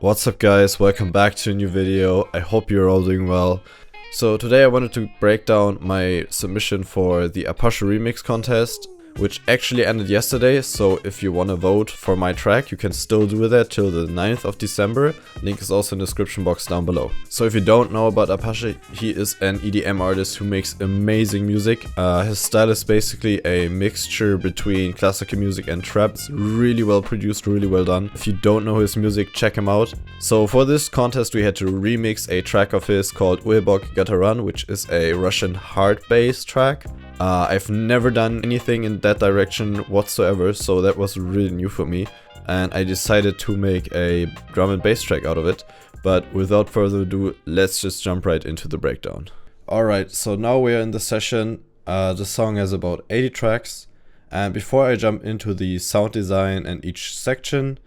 What's up guys, welcome back to a new video. I hope you're all doing well. So today I wanted to break down my submission for the Apashe remix contest, which actually ended yesterday, so if you want to vote for my track you can still do that till the 9th of December. Link is also in the description box down below. So if you don't know about Apashe, he is an EDM artist who makes amazing music. His style is basically a mixture between classical music and trap. It's really well produced, really well done. If you don't know his music, check him out. So for this contest we had to remix a track of his called Uyebok Gotta Run, which is a Russian hard bass track. I've never done anything in that direction whatsoever, so that was really new for me, and I decided to make a drum and bass track out of it. But without further ado, let's just jump right into the breakdown. Alright, so now we're in the session. The song has about 80 tracks, and before I jump into the sound design and each section,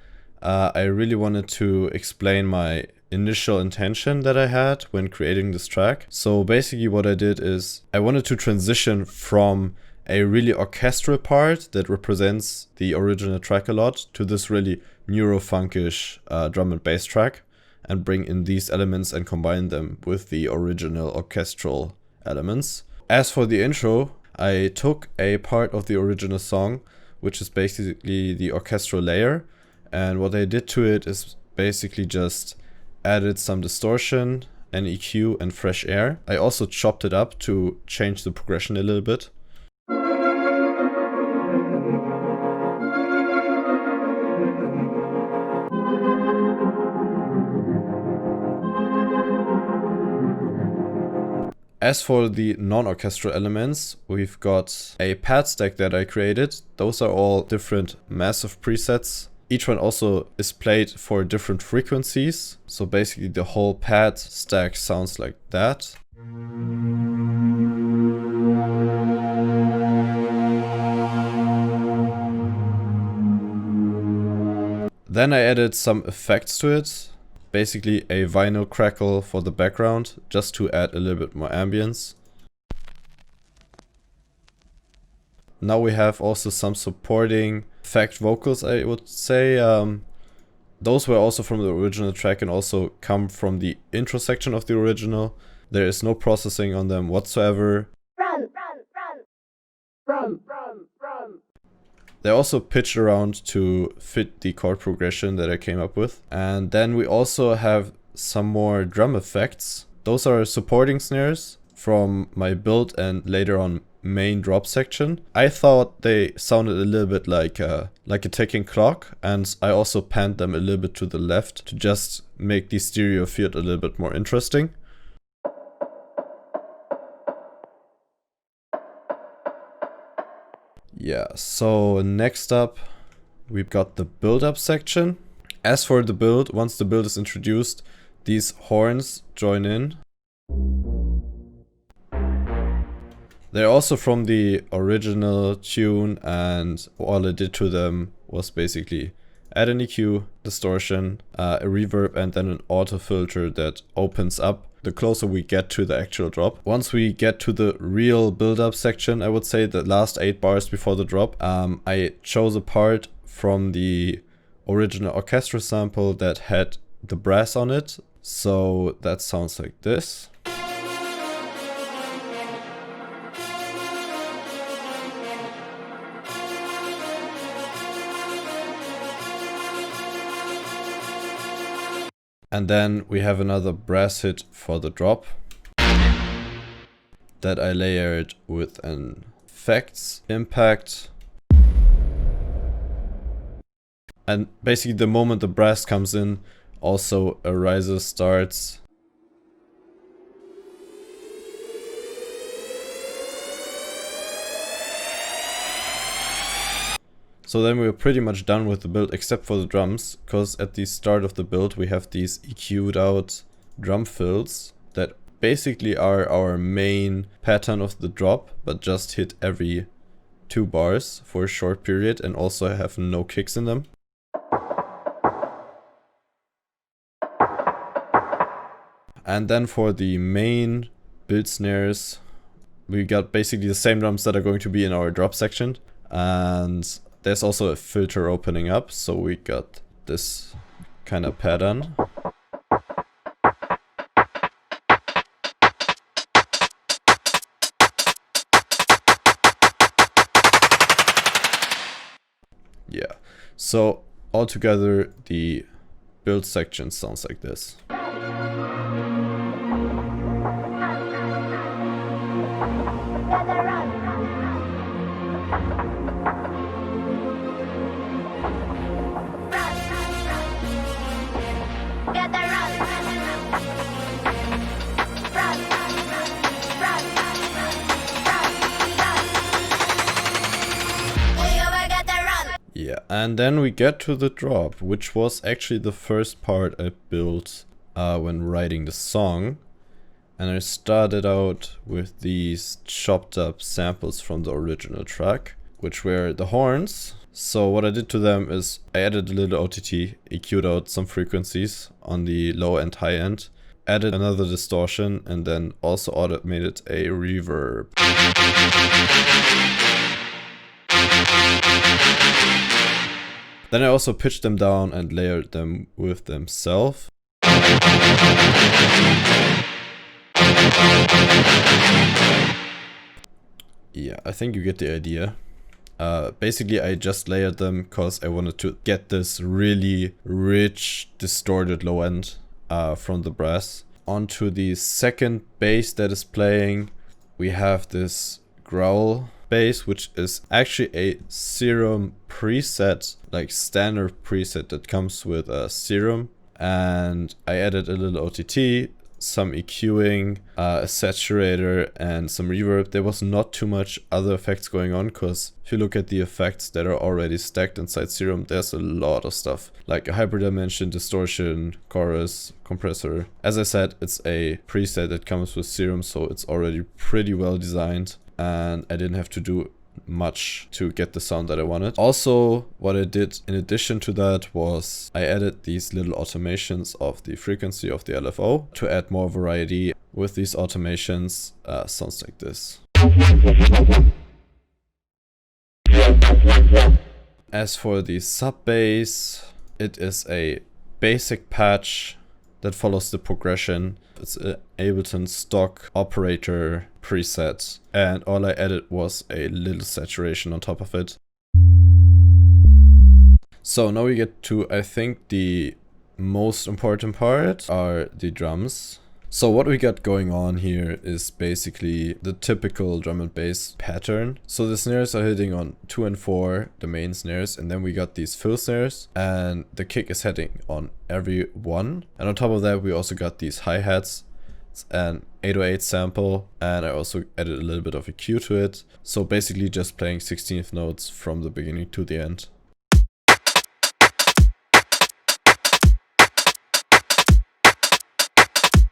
I really wanted to explain my initial intention that I had when creating this track. So basically what I did is I wanted to transition from a really orchestral part that represents the original track a lot to this really neurofunkish drum and bass track, and bring in these elements and combine them with the original orchestral elements. As for the intro, I took a part of the original song, which is basically the orchestral layer, and what I did to it is basically just added some distortion, an EQ and fresh air. I also chopped it up to change the progression a little bit. As for the non-orchestral elements, we've got a pad stack that I created. Those are all different massive presets. Each one also is played for different frequencies. So basically the whole pad stack sounds like that. Then I added some effects to it. Basically a vinyl crackle for the background, just to add a little bit more ambience. Now we have also some supporting effect vocals, I would say. Those were also from the original track and also come from the intro section of the original. There is no processing on them whatsoever. They're also pitched around to fit the chord progression that I came up with. And then we also have some more drum effects. Those are supporting snares from my build and later on main drop section. I thought they sounded a little bit like a ticking clock, and I also panned them a little bit to the left to just make the stereo field a little bit more interesting. Yeah, so next up we've got the build up section. As for the build, once the build is introduced, these horns join in. They're also from the original tune, and all I did to them was basically add an EQ, distortion, a reverb, and then an auto filter that opens up the closer we get to the actual drop. Once we get to the real build-up section, I would say the last 8 bars before the drop, I chose a part from the original orchestra sample that had the brass on it. So that sounds like this. And then we have another brass hit for the drop that I layered with an effects impact. And basically the moment the brass comes in, also a riser starts. So then we're pretty much done with the build except for the drums, because at the start of the build we have these EQ'd out drum fills that basically are our main pattern of the drop, but just hit every 2 bars for a short period and also have no kicks in them. And then for the main build snares, we got basically the same drums that are going to be in our drop section, and there's also a filter opening up, so we got this kind of pattern. So altogether the build section sounds like this. Yeah, and then we get to the drop, which was actually the first part I built when writing the song. And I started out with these chopped up samples from the original track, which were the horns. So what I did to them is I added a little OTT, EQ'd out some frequencies on the low and high end, added another distortion, and then also automated a reverb. Then I also pitched them down and layered them with themselves. Yeah, I think you get the idea. Basically, I just layered them because I wanted to get this really rich, distorted low end from the brass. Onto the second bass that is playing, we have this growl bass, which is actually a Serum preset, like standard preset that comes with a Serum. And I added a little OTT, some EQing, a saturator, and some reverb. There was not too much other effects going on, because if you look at the effects that are already stacked inside Serum, there's a lot of stuff, like a hyperdimension, distortion, chorus, compressor. As I said, it's a preset that comes with Serum, so it's already pretty well designed, and I didn't have to do much to get the sound that I wanted. Also, what I did in addition to that was I added these little automations of the frequency of the LFO to add more variety. With these automations, sounds like this. As for the sub bass, it is a basic patch that follows the progression. It's an Ableton stock operator preset, and all I added was a little saturation on top of it. So now we get to, I think, the most important part are the drums. So what we got going on here is basically the typical drum and bass pattern. So the snares are hitting on 2 and 4, the main snares, and then we got these fill snares, and the kick is hitting on every one. And on top of that, we also got these hi-hats, an 808 sample, and I also added a little bit of EQ to it. So basically just playing 16th notes from the beginning to the end.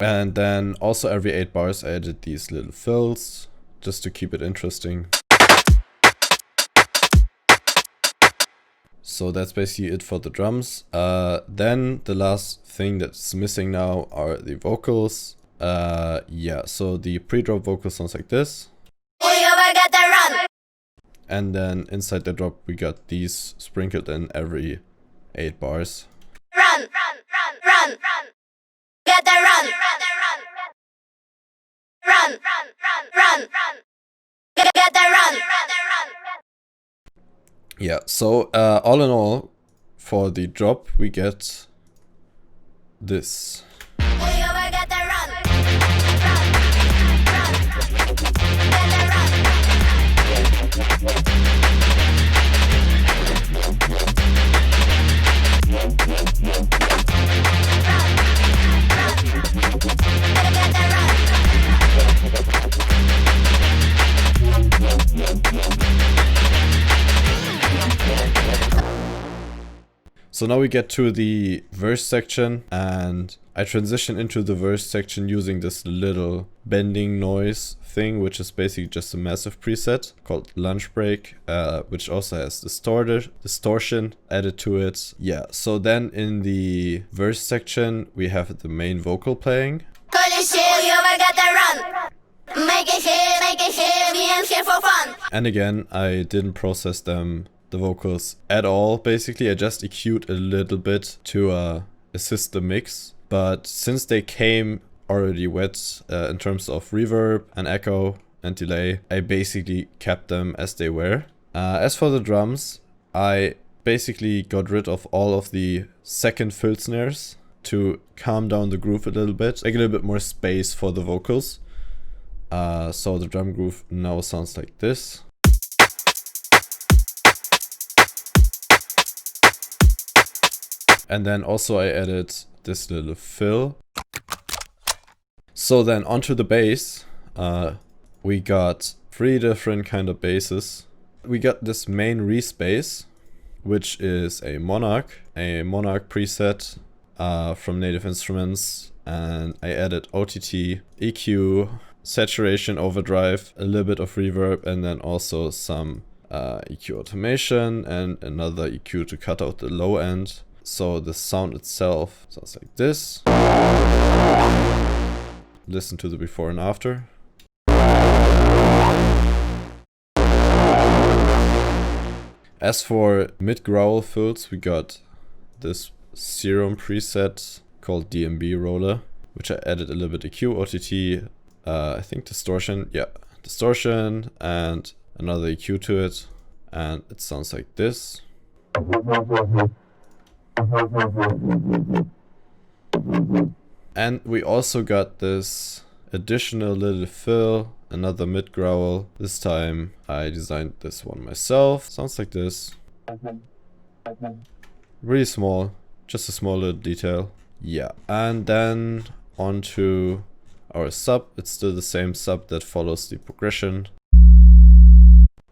And then also every 8 bars I added these little fills, just to keep it interesting. So that's basically it for the drums. Then the last thing that's missing now are the vocals. Yeah, so the pre-drop vocal sounds like this. And then inside the drop we got these sprinkled in every 8 bars. Run, run, run, run, run. Get the run, run, run, run, run, run, run, get the run, run. Yeah, so all in all, for the drop we get this. So now we get to the verse section, and I transition into the verse section using this little bending noise thing, which is basically just a massive preset called Lunch Break, which also has distortion added to it. Yeah, so then in the verse section we have the main vocal playing. And again, I didn't process the vocals at all. Basically, I just EQ'd a little bit to assist the mix. But since they came already wet in terms of reverb and echo and delay, I basically kept them as they were. As for the drums, I basically got rid of all of the second fill snares to calm down the groove a little bit, like a little bit more space for the vocals. So the drum groove now sounds like this. And then also I added this little fill. So then onto the bass, we got 3 different kind of basses. We got this main Reese bass, which is a Monarch preset from Native Instruments, and I added OTT, EQ, saturation, overdrive, a little bit of reverb, and then also some EQ automation and another EQ to cut out the low end. So the sound itself sounds like this. Listen to the before and after. As for mid-growl fills, we got this Serum preset called DMB Roller, which I added a little bit EQ, OTT, I think distortion, yeah, distortion, and another EQ to it, and it sounds like this. And we also got this additional little fill, another mid-growl. This time I designed this one myself. Sounds like this. Really small, just a small little detail. Yeah, and then onto our sub. It's still the same sub that follows the progression.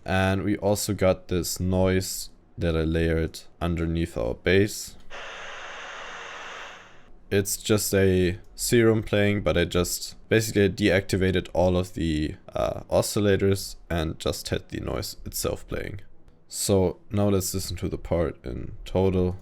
And we also got this noise that I layered underneath our bass. It's just a Serum playing, but I just basically deactivated all of the oscillators and just had the noise itself playing. So now let's listen to the part in total.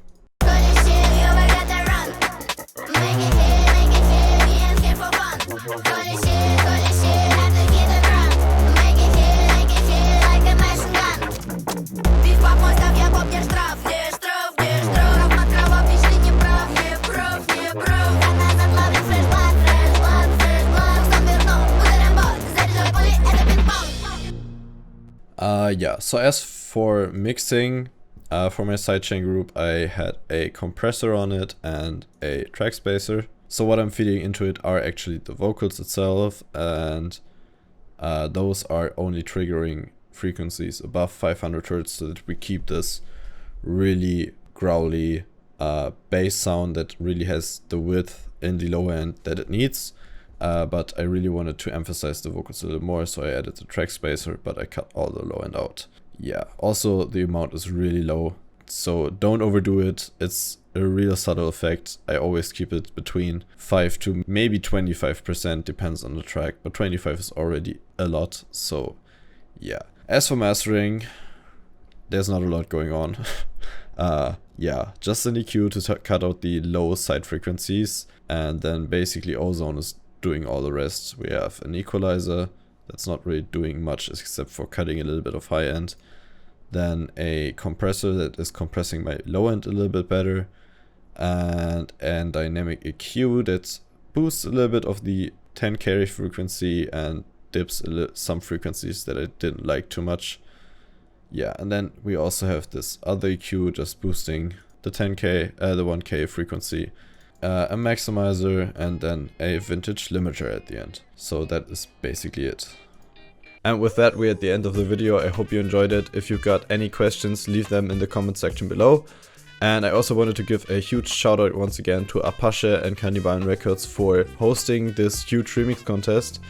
Yeah, so as for mixing, for my sidechain group, I had a compressor on it and a track spacer. So what I'm feeding into it are actually the vocals itself, and those are only triggering frequencies above 500 Hz so that we keep this really growly bass sound that really has the width in the low end that it needs. But I really wanted to emphasize the vocals a little more, so I added the track spacer, but I cut all the low end out. Yeah, also the amount is really low, so don't overdo it. It's a real subtle effect. I always keep it between 5 to maybe 25%, depends on the track, but 25 is already a lot, so yeah. As for mastering, there's not a lot going on. Yeah, just an EQ to cut out the low side frequencies, and then basically Ozone is doing all the rest. We have an equalizer that's not really doing much except for cutting a little bit of high end. Then a compressor that is compressing my low end a little bit better. And dynamic EQ that boosts a little bit of the 10 carry frequency and dips some frequencies that I didn't like too much. Yeah, and then we also have this other EQ just boosting the 10K, the 1K frequency. A maximizer, and then a vintage limiter at the end. So that is basically it. And with that, we're at the end of the video. I hope you enjoyed it. If you've got any questions, leave them in the comment section below. And I also wanted to give a huge shout out once again to Apashe and Cannibal Records for hosting this huge remix contest.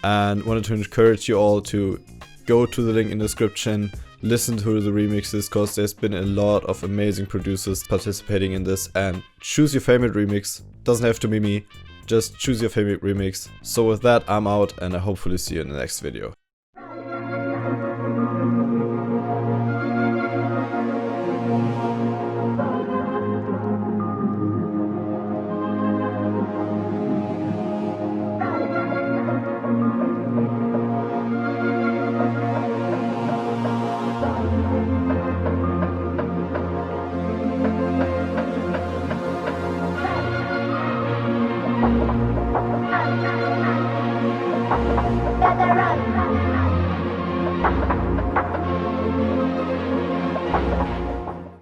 And wanted to encourage you all to go to the link in the description, listen to the remixes, because there's been a lot of amazing producers participating in this, and choose your favorite remix. Doesn't have to be me, just choose your favorite remix. So with that, I'm out, and I hopefully see you in the next video.